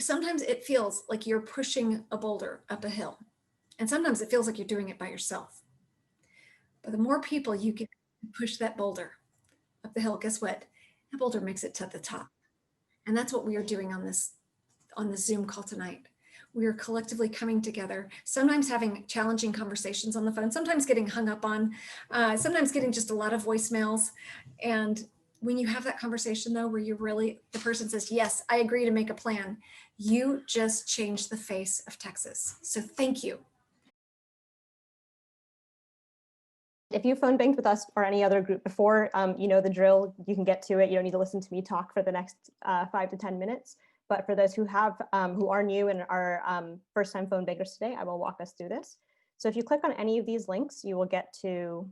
sometimes it feels like you're pushing a boulder up a hill, and sometimes it feels like you're doing it by yourself. But the more people you can push that boulder up the hill, guess what? That boulder makes it to the top. And that's what we are doing on this Zoom call tonight. We are collectively coming together, sometimes having challenging conversations on the phone, sometimes getting hung up on, sometimes getting just a lot of voicemails. And when you have that conversation though, where you really, the person says, yes, I agree to make a plan, you just changed the face of Texas. So thank you. If you phone banked with us or any other group before, you know the drill. You can get to it. You don't need to listen to me talk for the next 5 to 10 minutes. But for those who are new and are first-time phone bankers today, I will walk us through this. So if you click on any of these links, you will get to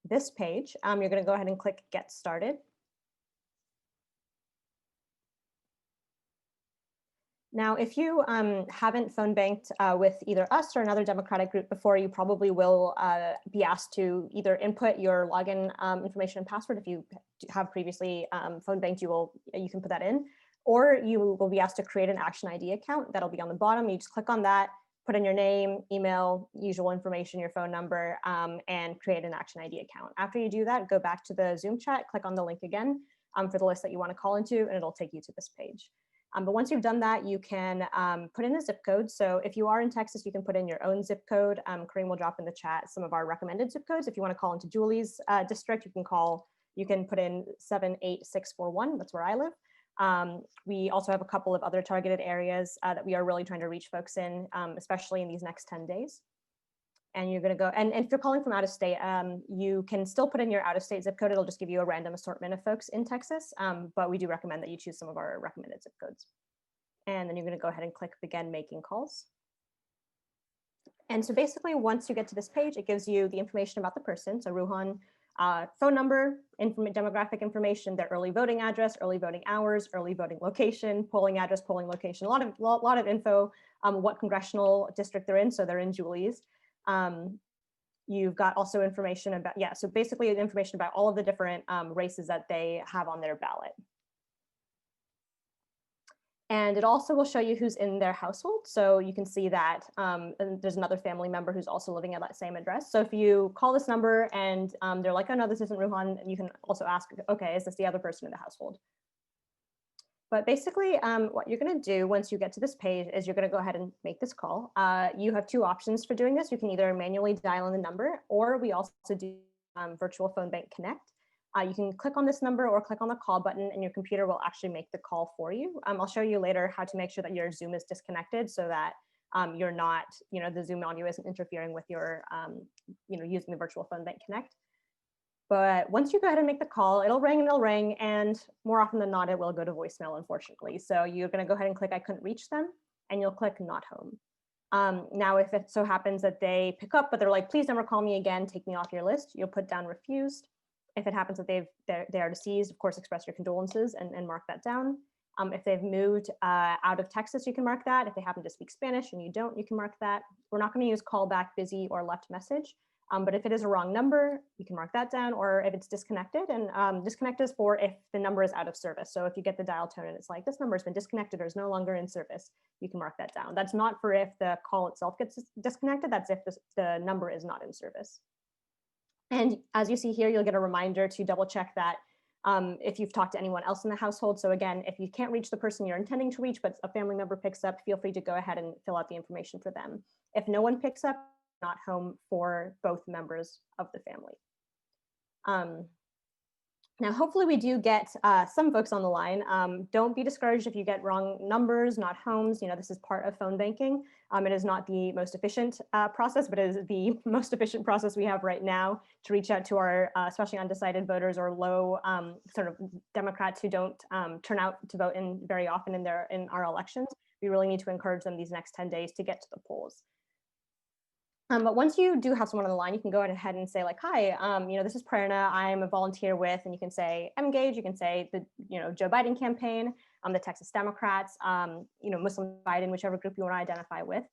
this page. You're going to go ahead and click Get Started. Now, if you haven't phone banked with either us or another Democratic group before, you probably will be asked to either input your login information and password. If you have previously phone banked, you can put that in, or you will be asked to create an Action ID account. That'll be on the bottom. You just click on that, put in your name, email, usual information, your phone number, and create an Action ID account. After you do that, go back to the Zoom chat, click on the link again for the list that you want to call into, and it'll take you to this page. But once you've done that, you can put in a zip code. So if you are in Texas, you can put in your own zip code. Kareem will drop in the chat some of our recommended zip codes. If you want to call into Julie's district, you can put in 78641. That's where I live. We also have a couple of other targeted areas that we are really trying to reach folks in, especially in these next 10 days. And you're going to go, and if you're calling from out of state, you can still put in your out of state zip code. It'll just give you a random assortment of folks in Texas, but we do recommend that you choose some of our recommended zip codes. And then you're going to go ahead and click Begin Making Calls. And so basically, once you get to this page, it gives you the information about the person. So Ruhan, phone number, demographic information, their early voting address, early voting hours, early voting location, polling address, polling location, a lot of info, what congressional district they're in. So they're in Julie's. You've got also information about, so basically information about all of the different races that they have on their ballot. And it also will show you who's in their household. So you can see that there's another family member who's also living at that same address. So if you call this number and they're like, oh no, this isn't Ruhan, you can also ask, okay, is this the other person in the household? But basically, what you're going to do once you get to this page is you're going to go ahead and make this call. You have two options for doing this. You can either manually dial in the number, or we also do Virtual Phone Bank Connect. You can click on this number or click on the call button, and your computer will actually make the call for you. I'll show you later how to make sure that your Zoom is disconnected so that you're not, the Zoom audio isn't interfering with your, using the Virtual Phone Bank Connect. But once you go ahead and make the call, it'll ring, and more often than not, it will go to voicemail, unfortunately. So you're going to go ahead and click I couldn't reach them, and you'll click not home. Now, if it so happens that they pick up, but they're like, please never call me again, take me off your list, you'll put down refused. If it happens that they are deceased, of course, express your condolences and mark that down. If they've moved out of Texas, you can mark that. If they happen to speak Spanish and you don't, you can mark that. We're not going to use callback, busy, or left message. But if it is a wrong number, you can mark that down, or if it's disconnected, and disconnect is for if the number is out of service. So if you get the dial tone and it's like, this number has been disconnected or is no longer in service, you can mark that down. That's not for if the call itself gets disconnected, that's if the number is not in service. And as you see here, you'll get a reminder to double check that if you've talked to anyone else in the household. So again, if you can't reach the person you're intending to reach, but a family member picks up, feel free to go ahead and fill out the information for them. If no one picks up, not home for both members of the family. Now, hopefully we do get some folks on the line. Don't be discouraged if you get wrong numbers, not homes. This is part of phone banking. It is not the most efficient process, but it is the most efficient process we have right now to reach out to our especially undecided voters or low sort of Democrats who don't turn out to vote in very often in our elections. We really need to encourage them these next 10 days to get to the polls. But once you do have someone on the line, you can go ahead and say like, hi, this is Prerna, I'm a volunteer with, and you can say Engage, you can say the, Joe Biden campaign, the Texas Democrats, Muslim Biden, whichever group you want to identify with.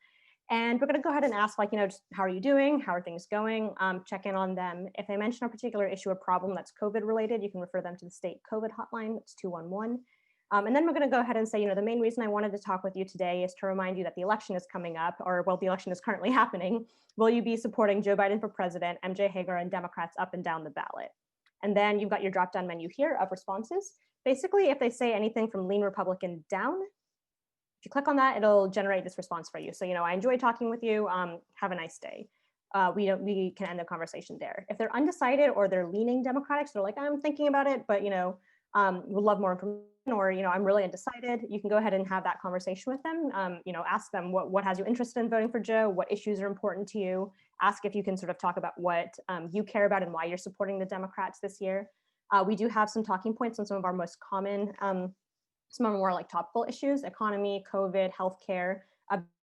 And we're going to go ahead and ask like, just how are you doing? How are things going? Check in on them. If they mention a particular issue or problem that's COVID related, you can refer them to the state COVID hotline, that's 211. And then we're going to go ahead and say, the main reason I wanted to talk with you today is to remind you that the election is coming up, or well, the election is currently happening. Will you be supporting Joe Biden for president, MJ Hager, and Democrats up and down the ballot? And then you've got your drop-down menu here of responses. Basically, if they say anything from lean Republican down, if you click on that, it'll generate this response for you. So, I enjoy talking with you. Have a nice day. We can end the conversation there. If they're undecided or they're leaning Democratic, so they're like, I'm thinking about it, but would love more information, or I'm really undecided, you can go ahead and have that conversation with them. Ask them what has you interested in voting for Joe, what issues are important to you. Ask if you can sort of talk about what you care about and why you're supporting the Democrats this year. We do have some talking points on some of our most common, some of our more like topical issues: economy, COVID, healthcare,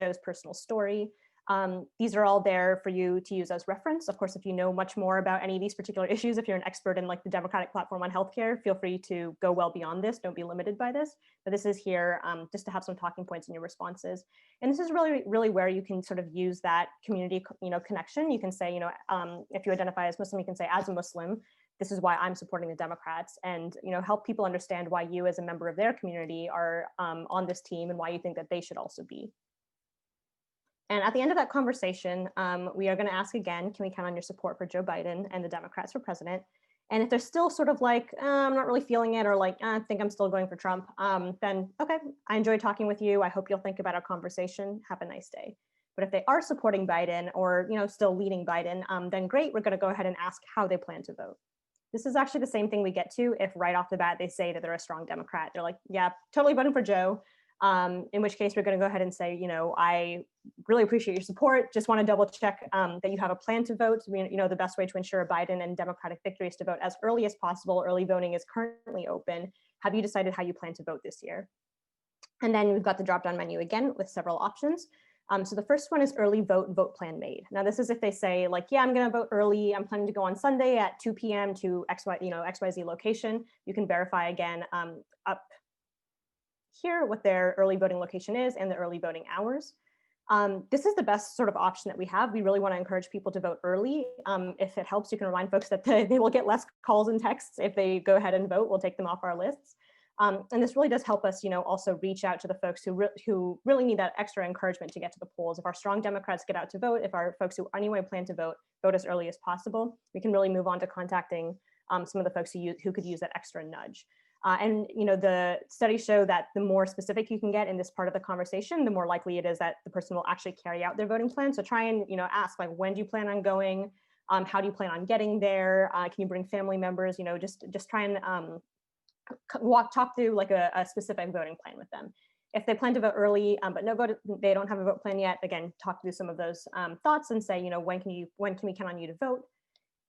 Joe's personal story. These are all there for you to use as reference. Of course, if you know much more about any of these particular issues, if you're an expert in like the Democratic platform on healthcare, feel free to go well beyond this. Don't be limited by this. But this is here just to have some talking points in your responses. And this is really, really where you can sort of use that community, connection. You can say, if you identify as Muslim, you can say, as a Muslim, this is why I'm supporting the Democrats, and help people understand why you, as a member of their community, are on this team and why you think that they should also be. And at the end of that conversation, we are going to ask again, can we count on your support for Joe Biden and the Democrats for president? And if they're still sort of like, I'm not really feeling it, or like, I think I'm still going for Trump, then okay, I enjoyed talking with you. I hope you'll think about our conversation. Have a nice day. But if they are supporting Biden, or still leading Biden, then great, we're going to go ahead and ask how they plan to vote. This is actually the same thing we get to if right off the bat they say that they're a strong Democrat. They're like, yeah, totally voting for Joe. In which case we're going to go ahead and say, I really appreciate your support. Just want to double check that you have a plan to vote. The best way to ensure a Biden and Democratic victory is to vote as early as possible. Early voting is currently open. Have you decided how you plan to vote this year? And then we've got the drop-down menu again with several options. So the first one is early vote plan made. Now this is if they say like, yeah, I'm going to vote early. I'm planning to go on Sunday at 2 p.m. to XYZ location. You can verify again up here what their early voting location is and the early voting hours. This is the best sort of option that we have. We really want to encourage people to vote early. If it helps, you can remind folks that they will get less calls and texts if they go ahead and vote. We'll take them off our lists. And this really does help us, also reach out to the folks who really need that extra encouragement to get to the polls. If our strong Democrats get out to vote, if our folks who anyway plan to vote as early as possible, we can really move on to contacting some of the folks who could use that extra nudge. And the studies show that the more specific you can get in this part of the conversation, the more likely it is that the person will actually carry out their voting plan. So try and ask, like, when do you plan on going? How do you plan on getting there? Can you bring family members? Just try and talk through like a specific voting plan with them. If they plan to vote early, but they don't have a vote plan yet, again, talk through some of those thoughts and say, when can we count on you to vote?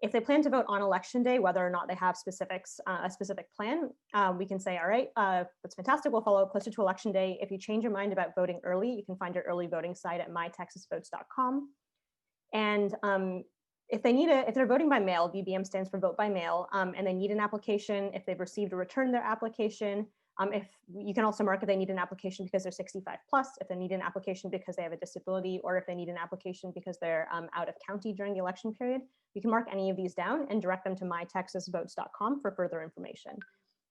If they plan to vote on election day, whether or not they have a specific plan, we can say, all right, that's fantastic. We'll follow up closer to election day. If you change your mind about voting early, you can find your early voting site at mytexasvotes.com. And if they're voting by mail, VBM stands for vote by mail, and they need an application, if they've received or returned their application, if you can also mark if they need an application because they're 65 plus, if they need an application because they have a disability, or if they need an application because they're out of county during the election period, you can mark any of these down and direct them to mytexasvotes.com for further information.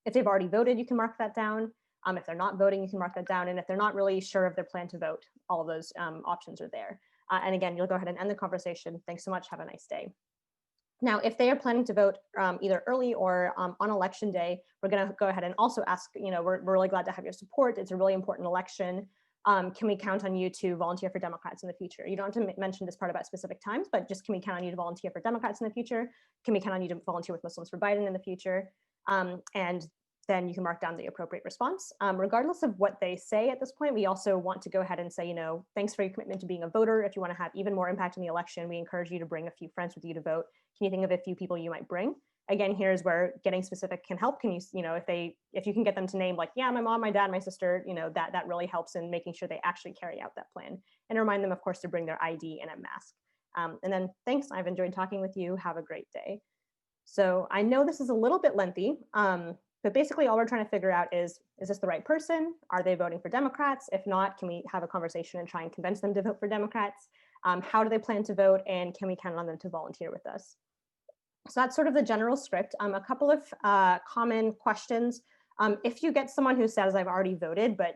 If they've already voted, you can mark that down. If they're not voting, you can mark that down. And if they're not really sure of their plan to vote, all of those options are there. And again, you'll go ahead and end the conversation. Thanks so much. Have a nice day. Now, if they are planning to vote either early or on election day, we're going to go ahead and also ask, we're really glad to have your support. It's a really important election. Can we count on you to volunteer for Democrats in the future? You don't have to mention this part about specific times, but just can we count on you to volunteer for Democrats in the future? Can we count on you to volunteer with Muslims for Biden in the future? And then you can mark down the appropriate response. Regardless of what they say at this point, we also want to go ahead and say, thanks for your commitment to being a voter. If you want to have even more impact in the election, we encourage you to bring a few friends with you to vote. Can you think of a few people you might bring? Again, here's where getting specific can help. Can you, if you can get them to name like, yeah, my mom, my dad, my sister, that really helps in making sure they actually carry out that plan. And remind them, of course, to bring their ID and a mask. And then thanks, I've enjoyed talking with you. Have a great day. So I know this is a little bit lengthy, but basically all we're trying to figure out is this the right person? Are they voting for Democrats? If not, can we have a conversation and try and convince them to vote for Democrats? How do they plan to vote? And can we count on them to volunteer with us? So that's sort of the general script. A couple of common questions If you get someone who says I've already voted, but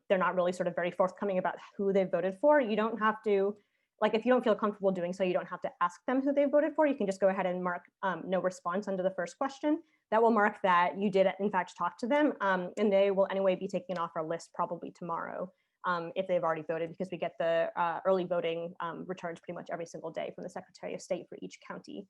they're not really sort of very forthcoming about who they voted for, you don't have to, like if you don't feel comfortable doing so, you don't have to ask them who they voted for. You can just go ahead and mark no response under the first question. That will mark that you did in fact talk to them, and they will anyway be taken off our list probably tomorrow if they've already voted, because we get the early voting returns pretty much every single day from the Secretary of State for each county.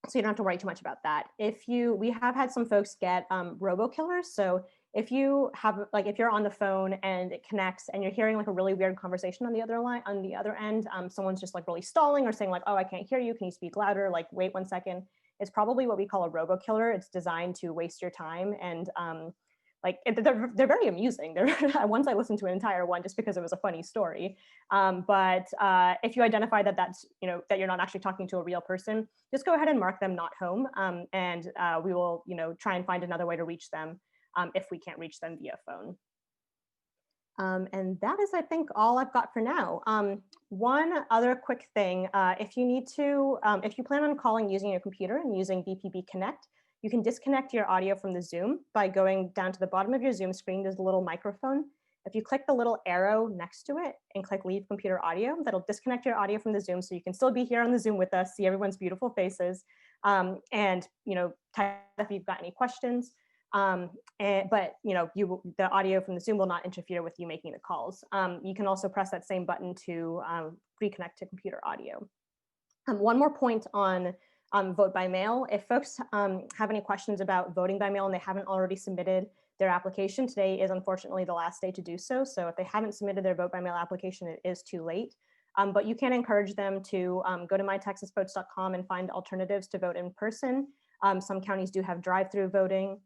So you don't have to worry too much about that. We have had some folks get robo killers. So if you have, like, if you're on the phone and it connects and you're hearing like a really weird conversation on the other line, on the other end, someone's just like really stalling or saying like, oh, I can't hear you. Can you speak louder? Like, wait 1 second. It's probably what we call a robo killer. It's designed to waste your time. And they're very amusing. Once I listened to an entire one just because it was a funny story. But if you identify that that you're not actually talking to a real person, just go ahead and mark them not home, and we will try and find another way to reach them if we can't reach them via phone. And that is, I think, all I've got for now. One other quick thing, if you plan on calling using your computer and using BPB Connect, you can disconnect your audio from the Zoom by going down to the bottom of your Zoom screen. There's a little microphone. If you click the little arrow next to it and click Leave Computer Audio, that'll disconnect your audio from the Zoom, so you can still be here on the Zoom with us, see everyone's beautiful faces, and type if you've got any questions. But the audio from the Zoom will not interfere with you making the calls. You can also press that same button to reconnect to computer audio. One more point on vote by mail. If folks have any questions about voting by mail and they haven't already submitted their application, today is unfortunately the last day to do so. So if they haven't submitted their vote by mail application, it is too late. But you can encourage them to go to mytexasvotes.com and find alternatives to vote in person. Some counties do have drive-through voting.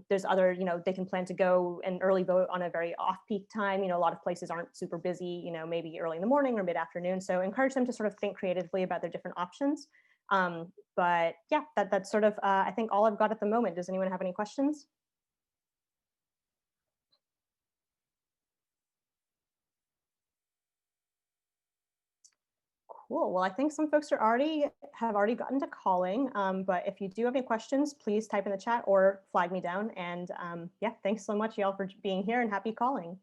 There's other, they can plan to go and early vote on a very off-peak time. A lot of places aren't super busy, maybe early in the morning or mid-afternoon. So encourage them to sort of think creatively about their different options. But yeah, that's sort of, I think, all I've got at the moment. Does anyone have any questions? Cool. Well, I think some folks have already gotten to calling. But if you do have any questions, please type in the chat or flag me down. And yeah, thanks so much, y'all, for being here, and happy calling.